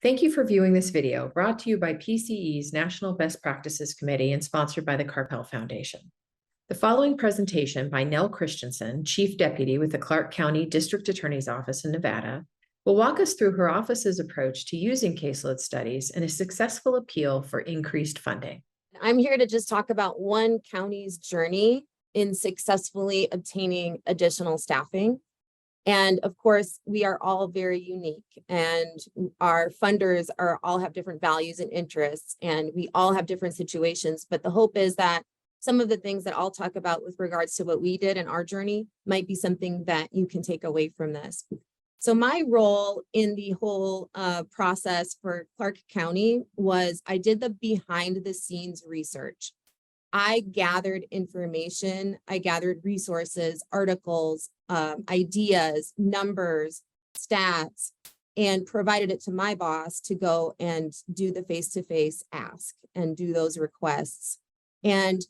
Thank you for viewing this video, brought to you by PCE's National Best Practices Committee and sponsored by the Carpel Foundation. The following presentation by Nell Christensen, Chief Deputy with the Clark County District Attorney's Office in Nevada, will walk us through her office's approach to using caseload studies and a successful appeal for increased funding. I'm here to just talk about one county's journey in successfully obtaining additional staffing. And of course, we are all very unique, and our funders all have different values and interests, and we all have different situations. But the hope is that some of the things that I'll talk about with regards to what we did in our journey might be something that you can take away from this. So my role in the whole process for Clark County was I did the behind the scenes research. I gathered information, I gathered resources, articles, ideas, numbers, stats, and provided it to my boss to go and do the face-to-face ask and do those requests. And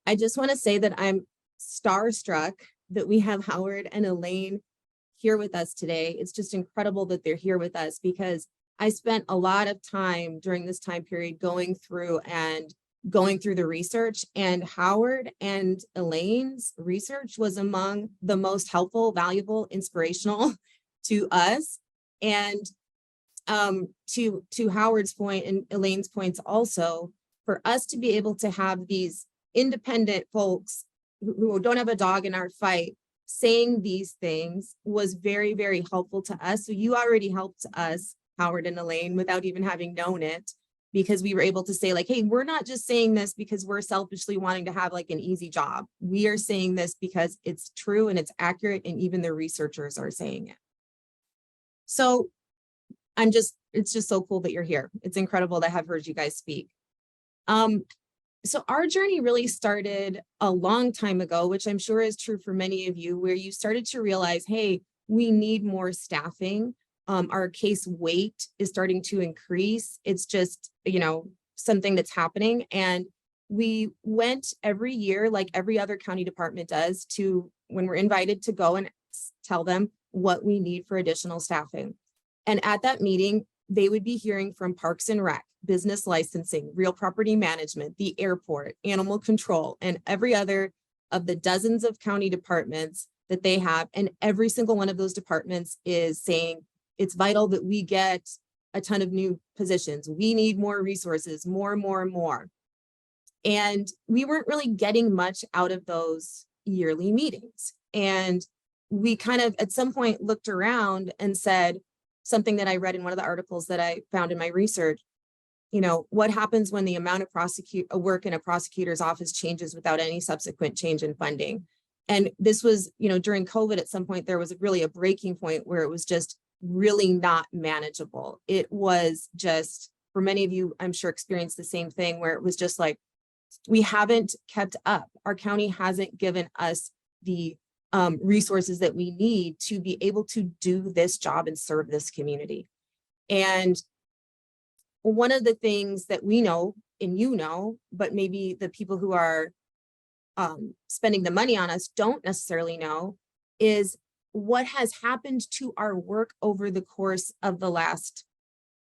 I just want to say that I'm starstruck that we have Howard and Elaine here with us today. It's just incredible that they're here with us, because I spent a lot of time during this time period going through the research, and Howard and Elaine's research was among the most helpful, valuable, inspirational to us. And to Howard's point and Elaine's points also, for us to be able to have these independent folks who don't have a dog in our fight saying these things was very, very helpful to us. So you already helped us, Howard and Elaine, without even having known it, because we were able to say, like, hey, we're not just saying this because we're selfishly wanting to have like an easy job. We are saying this because it's true and it's accurate, and even the researchers are saying it. So it's just so cool that you're here. It's incredible to have heard you guys speak. So our journey really started a long time ago, which I'm sure is true for many of you, where you started to realize, hey, we need more staffing. Our case weight is starting to increase. It's just, something that's happening. And we went every year, like every other county department does, to when we're invited to go and tell them what we need for additional staffing. And at that meeting, they would be hearing from Parks and Rec, business licensing, real property management, the airport, animal control, and every other of the dozens of county departments that they have. And every single one of those departments is saying, it's vital that we get a ton of new positions. We need more resources, more. And we weren't really getting much out of those yearly meetings. And we kind of at some point looked around and said something that I read in one of the articles that I found in my research. What happens when the amount of work in a prosecutor's office changes without any subsequent change in funding? And this was, during COVID, at some point, there was really a breaking point where it was just really not manageable. It was just, for many of you, I'm sure, experienced the same thing, where it was just like, we haven't kept up. Our county hasn't given us the resources that we need to be able to do this job and serve this community. And one of the things that we know, and but maybe the people who are spending the money on us don't necessarily know, is what has happened to our work over the course of the last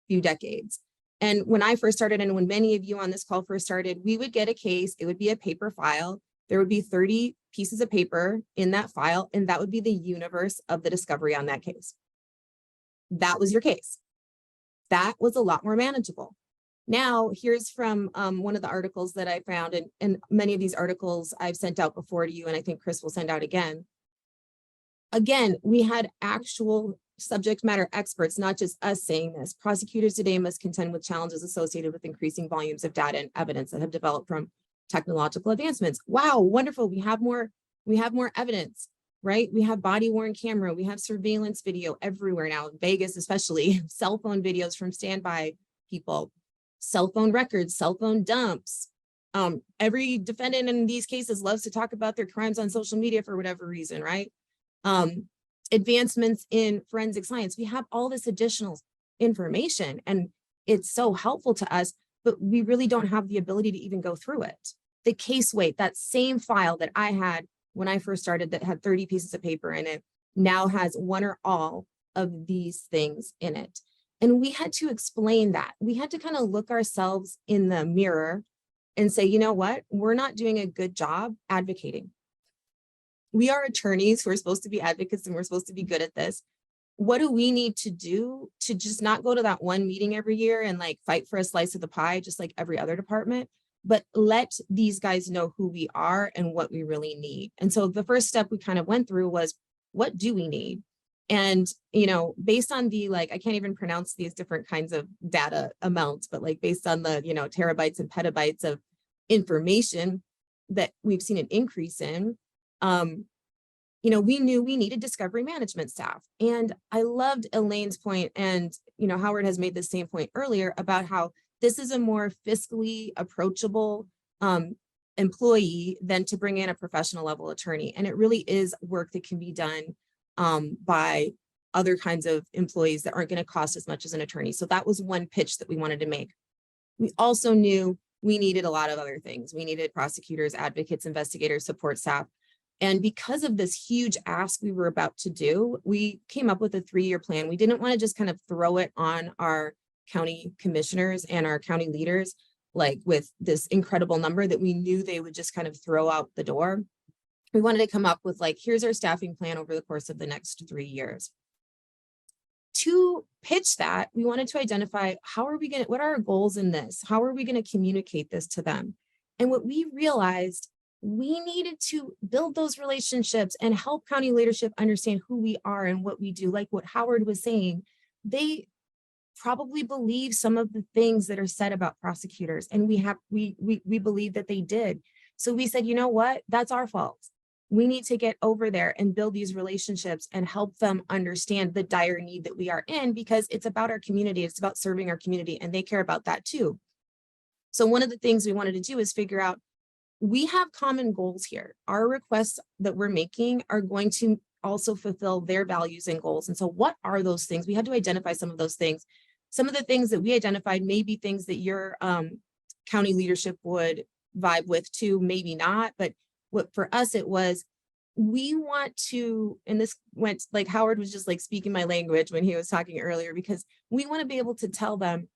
few decades. And when I first started, and when many of you on this call first started, we would get a case, it would be a paper file. There would be 30 pieces of paper in that file, and that would be the universe of the discovery on that case. That was your case. That was a lot more manageable. Now, here's from one of the articles that I found, and many of these articles I've sent out before to you, and I think Chris will send out again. Again, we had actual subject matter experts, not just us saying this. Prosecutors today must contend with challenges associated with increasing volumes of data and evidence that have developed from technological advancements. Wow, wonderful. We have more evidence, right? We have body-worn camera, we have surveillance video everywhere now, in Vegas especially, cell phone videos from standby people, cell phone records, cell phone dumps. Every defendant in these cases loves to talk about their crimes on social media for whatever reason, right? Advancements in forensic science. We have all this additional information, and it's so helpful to us, but we really don't have the ability to even go through it. The case weight, that same file that I had when I first started that had 30 pieces of paper in it, now has one or all of these things in it. And we had to explain that. We had to kind of look ourselves in the mirror and say, you know what, we're not doing a good job advocating. We are attorneys who are supposed to be advocates and we're supposed to be good at this. What do we need to do to just not go to that one meeting every year and like fight for a slice of the pie, just like every other department, but let these guys know who we are and what we really need. And so the first step we kind of went through was, what do we need? And, you know, based on the, like, I can't even pronounce these different kinds of data amounts, but like based on the, you know, terabytes and petabytes of information that we've seen an increase in, you know, we knew we needed discovery management staff. And I loved Elaine's point, and, you know, Howard has made the same point earlier about how this is a more fiscally approachable employee than to bring in a professional level attorney. And it really is work that can be done by other kinds of employees that aren't going to cost as much as an attorney. So that was one pitch that we wanted to make. We also knew we needed a lot of other things. We needed prosecutors, advocates, investigators, support staff. And because of this huge ask we were about to do, we came up with a 3-year plan. We didn't want to just kind of throw it on our county commissioners and our county leaders, like with this incredible number that we knew they would just kind of throw out the door. We wanted to come up with like, here's our staffing plan over the course of the next 3 years. To pitch that, we wanted to identify what are our goals in this? How are we going to communicate this to them? And what we realized, we needed to build those relationships and help county leadership understand who we are and what we do. Like what Howard was saying, they probably believe some of the things that are said about prosecutors, and we believe that they did. So we said, you know what, that's our fault. We need to get over there and build these relationships and help them understand the dire need that we are in, because it's about our community. It's about serving our community, and they care about that too. So one of the things we wanted to do is figure out, we have common goals here. Our requests that we're making are going to also fulfill their values and goals. And so what are those things? We had to identify some of those things. Some of the things that we identified may be things that your county leadership would vibe with too, maybe not. But what for us, it was, we want to, and this went like Howard was just like speaking my language when he was talking earlier, because we want to be able to tell them,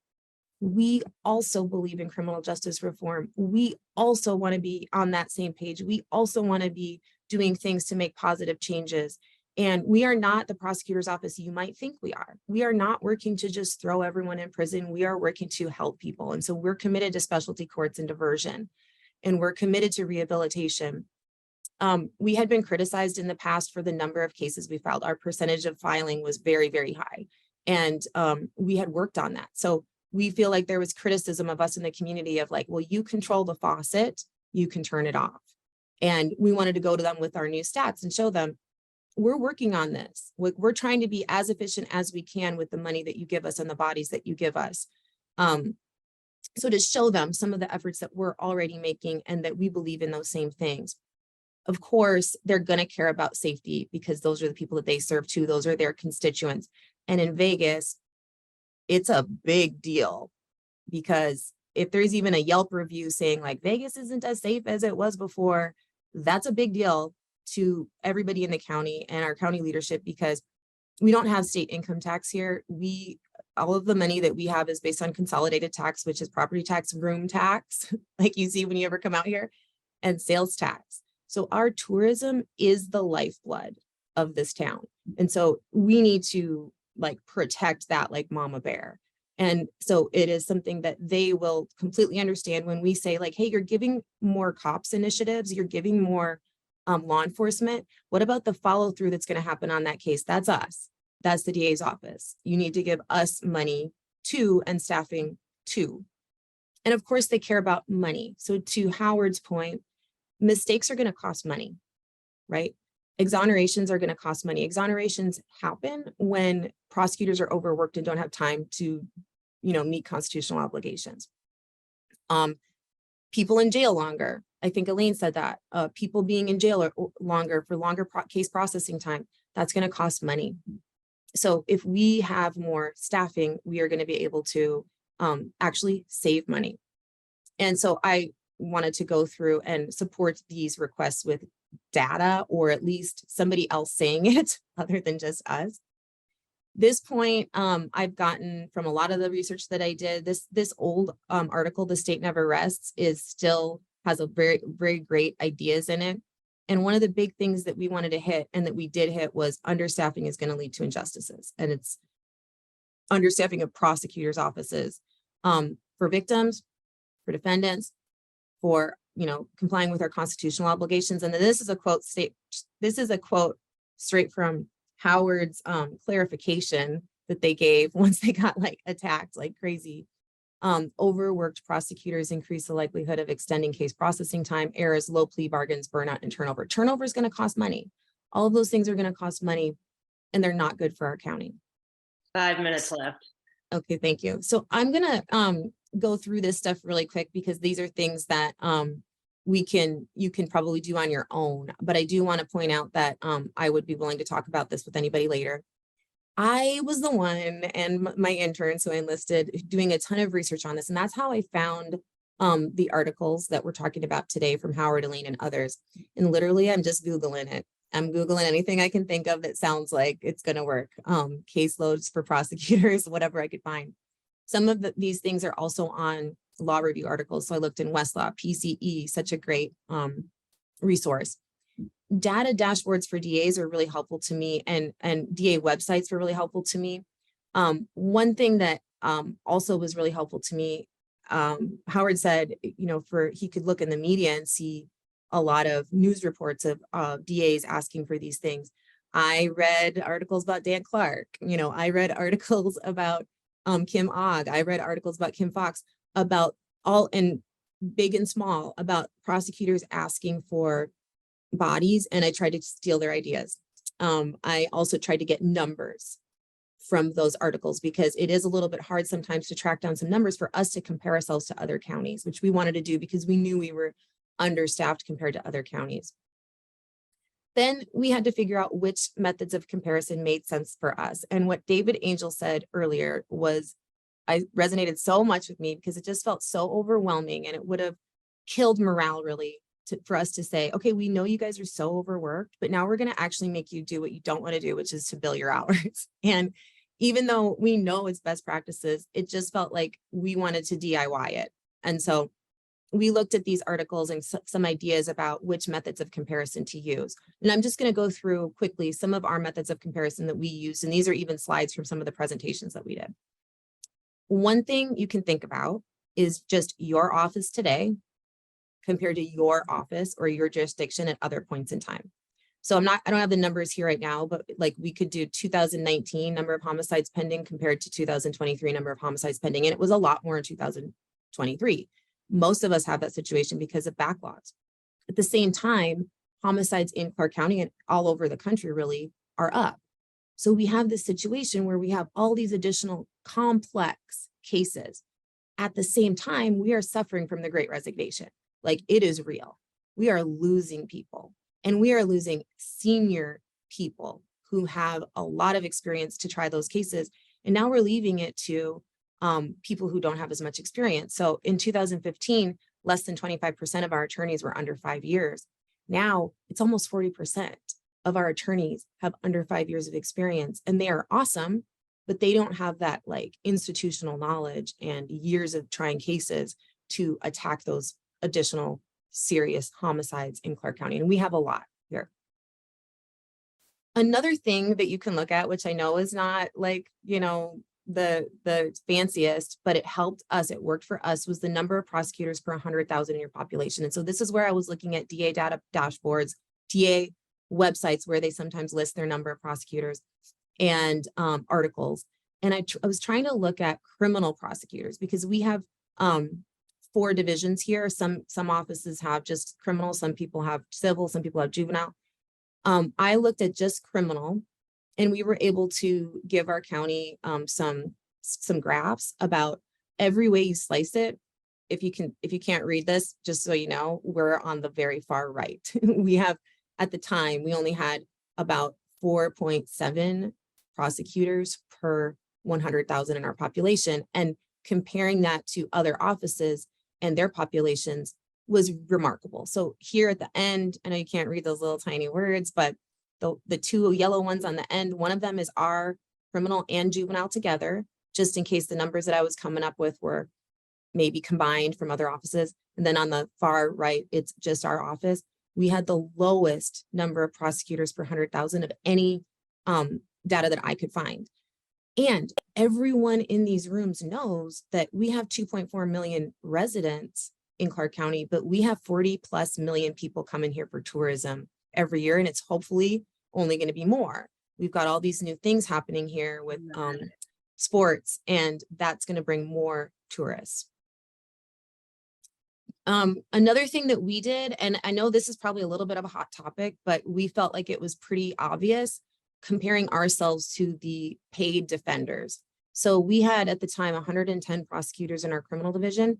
we also believe in criminal justice reform. We also want to be on that same page. We also want to be doing things to make positive changes. And we are not the prosecutor's office you might think we are. We are not working to just throw everyone in prison. We are working to help people. And so we're committed to specialty courts and diversion, and we're committed to rehabilitation. We had been criticized in the past for the number of cases we filed. Our percentage of filing was very, very high. And we had worked on that. So we feel like there was criticism of us in the community of like, well, you control the faucet, you can turn it off. And we wanted to go to them with our new stats and show them, we're working on this. We're trying to be as efficient as we can with the money that you give us and the bodies that you give us. So to show them some of the efforts that we're already making and that we believe in those same things. Of course, they're going to care about safety because those are the people that they serve too. Those are their constituents. And in Vegas, it's a big deal, because if there's even a Yelp review saying like Vegas isn't as safe as it was before, that's a big deal to everybody in the county and our county leadership, because we don't have state income tax here. All of the money that we have is based on consolidated tax, which is property tax, room tax, like you see when you ever come out here, and sales tax. So our tourism is the lifeblood of this town. And so we need to like protect that like mama bear. And so it is something that they will completely understand when we say like, hey, you're giving more cops initiatives, you're giving more law enforcement. What about the follow through that's going to happen on that case? That's us. That's the DA's office. You need to give us money too, and staffing too. And of course they care about money. So to Howard's point, mistakes are going to cost money, right? Exonerations are going to cost money. Exonerations happen when prosecutors are overworked and don't have time to, meet constitutional obligations. People in jail longer. I think Elaine said that. People being in jail longer for longer case processing time, that's going to cost money. So if we have more staffing, we are going to be able to actually save money. And so I wanted to go through and support these requests with data, or at least somebody else saying it other than just us. This point, I've gotten from a lot of the research that I did, this old article, "The State Never Rests," is still has a very, very great ideas in it. And one of the big things that we wanted to hit and that we did hit was understaffing is going to lead to injustices. And it's understaffing of prosecutors' offices for victims, for defendants, for, you know, complying with our constitutional obligations. And this is a quote straight from Howard's clarification that they gave once they got like attacked like crazy. Overworked prosecutors increase the likelihood of extending case processing time, errors, low plea bargains, burnout, and turnover. Turnover is going to cost money. All of those things are going to cost money, and they're not good for our county. 5 minutes left. Okay, thank you. So I'm gonna go through this stuff really quick because these are things that you can probably do on your own. But I do want to point out that I would be willing to talk about this with anybody later. I was the one and my interns who I enlisted doing a ton of research on this, and that's how I found the articles that we're talking about today from Howard, Elaine, and others. And literally, I'm just Googling it. I'm Googling anything I can think of that sounds like it's going to work. Caseloads for prosecutors, whatever I could find. Some of these things are also on law review articles. So I looked in Westlaw, PCE, such a great resource. Data dashboards for DAs are really helpful to me, and DA websites were really helpful to me. One thing that also was really helpful to me, Howard said, you know, he could look in the media and see a lot of news reports of DAs asking for these things. I read articles about Dan Clark. You know, I read articles about Kim Ogg. I read articles about Kim Fox, about all, and big and small, about prosecutors asking for bodies, and I tried to steal their ideas. I also tried to get numbers from those articles because it is a little bit hard sometimes to track down some numbers for us to compare ourselves to other counties, which we wanted to do because we knew we were understaffed compared to other counties. Then we had to figure out which methods of comparison made sense for us. And what David Angel said earlier resonated so much with me because it just felt so overwhelming, and it would have killed morale really for us to say, okay, we know you guys are so overworked, but now we're going to actually make you do what you don't want to do, which is to bill your hours. And even though we know it's best practices, it just felt like we wanted to DIY it. And so we looked at these articles and some ideas about which methods of comparison to use. And I'm just going to go through quickly some of our methods of comparison that we use. And these are even slides from some of the presentations that we did. One thing you can think about is just your office today compared to your office or your jurisdiction at other points in time. So I don't have the numbers here right now, but like we could do 2019 number of homicides pending compared to 2023 number of homicides pending. And it was a lot more in 2023. Most of us have that situation because of backlogs. At the same time, homicides in Clark County and all over the country really are up. So we have this situation where we have all these additional complex cases. At the same time, we are suffering from the Great Resignation. Like, it is real. We are losing people, and we are losing senior people who have a lot of experience to try those cases. And now we're leaving it to people who don't have as much experience. So in 2015, less than 25% of our attorneys were under 5 years. Now it's almost 40% of our attorneys have under 5 years of experience, and they are awesome, but they don't have that like institutional knowledge and years of trying cases to attack those additional serious homicides in Clark County. And we have a lot here. Another thing that you can look at, which I know is not like, you know, the fanciest, but it helped us, it worked for us, was the number of prosecutors per 100,000 in your population. And so this is where I was looking at DA data dashboards, DA websites where they sometimes list their number of prosecutors and articles. And I was trying to look at criminal prosecutors because we have 4 divisions here. Some offices have just criminal, some people have civil, some people have juvenile. I looked at just criminal, and we were able to give our county some graphs about every way you slice it. If you can't read this, just so you know, we're on the very far right. We have, at the time, we only had about 4.7 prosecutors per 100,000 in our population, and comparing that to other offices and their populations was remarkable. So here at the end, I know you can't read those little tiny words, but the 2 yellow ones on the end, one of them is our criminal and juvenile together, just in case the numbers that I was coming up with were maybe combined from other offices. And then on the far right, it's just our office. We had the lowest number of prosecutors per 100,000 of any data that I could find. And everyone in these rooms knows that we have 2.4 million residents in Clark County, but we have 40+ million people coming here for tourism every year. And it's hopefully only going to be more. We've got all these new things happening here with sports, and that's going to bring more tourists. Another thing that we did, and I know this is probably a little bit of a hot topic, but we felt like it was pretty obvious comparing ourselves to the paid defenders. So we had at the time 110 prosecutors in our criminal division.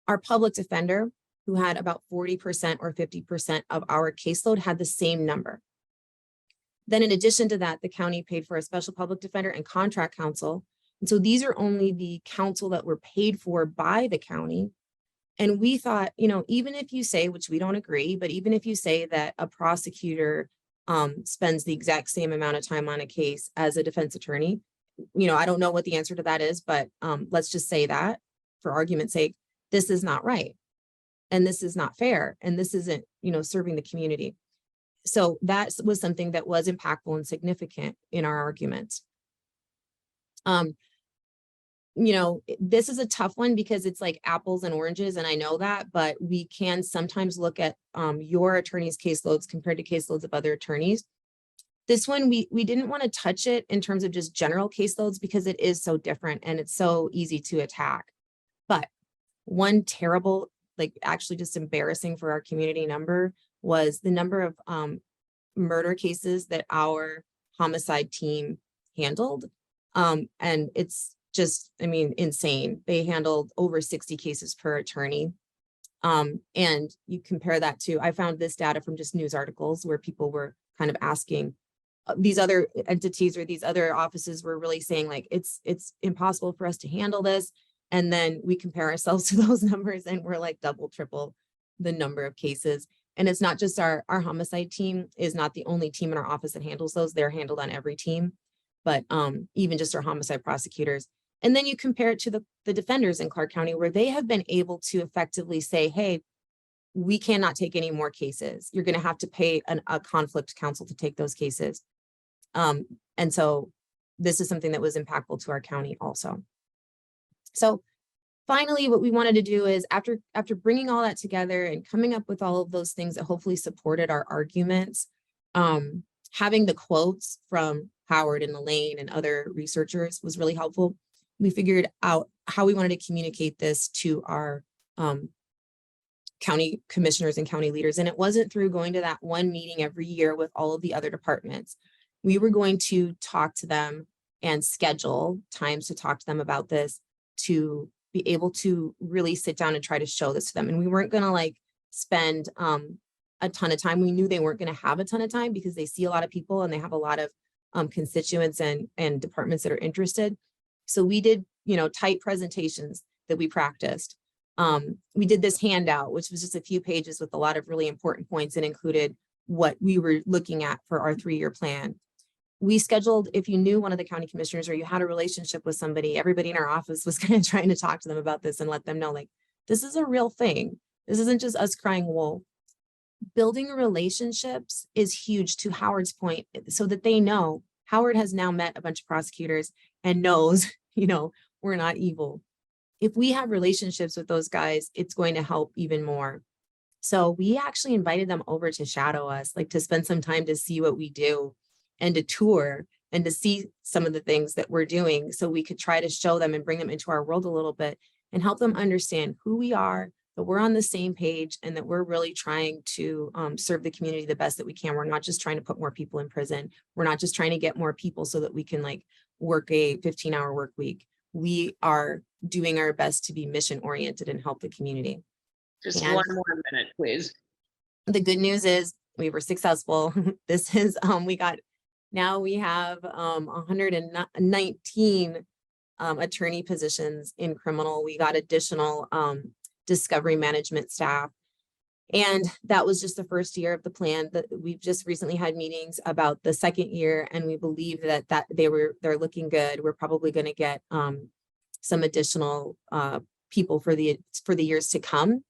Our public defender, who had about 40% or 50% of our caseload, had the same number. Then in addition to that, the county paid for a special public defender and contract counsel. And so these are only the counsel that were paid for by the county. And we thought, you know, even if you say, which we don't agree, but even if you say that a prosecutor spends the exact same amount of time on a case as a defense attorney, you know, I don't know what the answer to that is, but let's just say that for argument's sake, this is not right. And this is not fair. And this isn't, you know, serving the community. So that was something that was impactful and significant in our arguments. You know, this is a tough one because it's like apples and oranges, and I know that, but we can sometimes look at your attorney's caseloads compared to caseloads of other attorneys. This one, we didn't want to touch it in terms of just general caseloads because it is so different and it's so easy to attack. But one terrible, like actually just embarrassing for our community number was the number of murder cases that our homicide team handled. And it's just, I mean, insane. They handled over 60 cases per attorney. And you compare that to, I found this data from just news articles where people were kind of asking these other entities or these other offices were really saying like, it's impossible for us to handle this. And then we compare ourselves to those numbers and we're like double, triple the number of cases. And it's not just our homicide team is not the only team in our office that handles those. They're handled on every team, but even just our homicide prosecutors. And then you compare it to the defenders in Clark County, where they have been able to effectively say, hey, we cannot take any more cases. You're going to have to pay a conflict counsel to take those cases. And so this is something that was impactful to our county also. So finally, what we wanted to do is after bringing all that together and coming up with all of those things that hopefully supported our arguments, having the quotes from Howard and Elaine and other researchers was really helpful. We figured out how we wanted to communicate this to our county commissioners and county leaders. And it wasn't through going to that one meeting every year with all of the other departments. We were going to talk to them and schedule times to talk to them about this, to be able to really sit down and try to show this to them. And we weren't going to like spend a ton of time. We knew they weren't going to have a ton of time because they see a lot of people and they have a lot of constituents and departments that are interested. So we did, you know, tight presentations that we practiced. We did this handout, which was just a few pages with a lot of really important points and included what we were looking at for our 3-year plan. We scheduled, if you knew one of the county commissioners or you had a relationship with somebody, everybody in our office was kind of trying to talk to them about this and let them know, like, this is a real thing. This isn't just us crying wolf. Building relationships is huge, to Howard's point, so that they know Howard has now met a bunch of prosecutors and knows, you know, we're not evil. If we have relationships with those guys, it's going to help even more. So we actually invited them over to shadow us, like to spend some time to see what we do and to tour and to see some of the things that we're doing, so we could try to show them and bring them into our world a little bit and help them understand who we are, that we're on the same page, and that we're really trying to serve the community the best that we can. We're not just trying to put more people in prison. We're not just trying to get more people so that we can like work a 15-hour work week. We are doing our best to be mission oriented and help the community. Just And one more minute, please. the good news is we were successful. This is, now we have 119 attorney positions in criminal. We got additional discovery management staff. And that was just the first year of the plan. That we've just recently had meetings about the second year, and we believe that they're looking good. We're probably going to get some additional people for the years to come.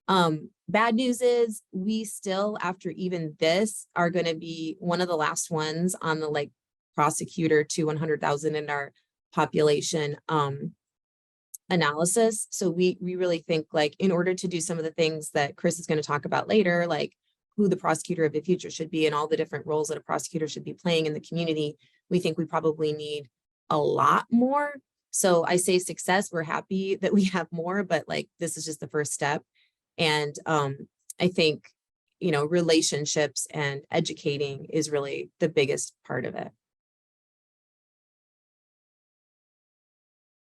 Bad news is we still, after even this, are going to be one of the last ones on the like prosecutor to 100,000 in our population analysis. So we really think, like, in order to do some of the things that Chris is going to talk about later, like who the prosecutor of the future should be and all the different roles that a prosecutor should be playing in the community, we think we probably need a lot more. So I say success, we're happy that we have more, but like, this is just the first step. And I think, relationships and educating is really the biggest part of it.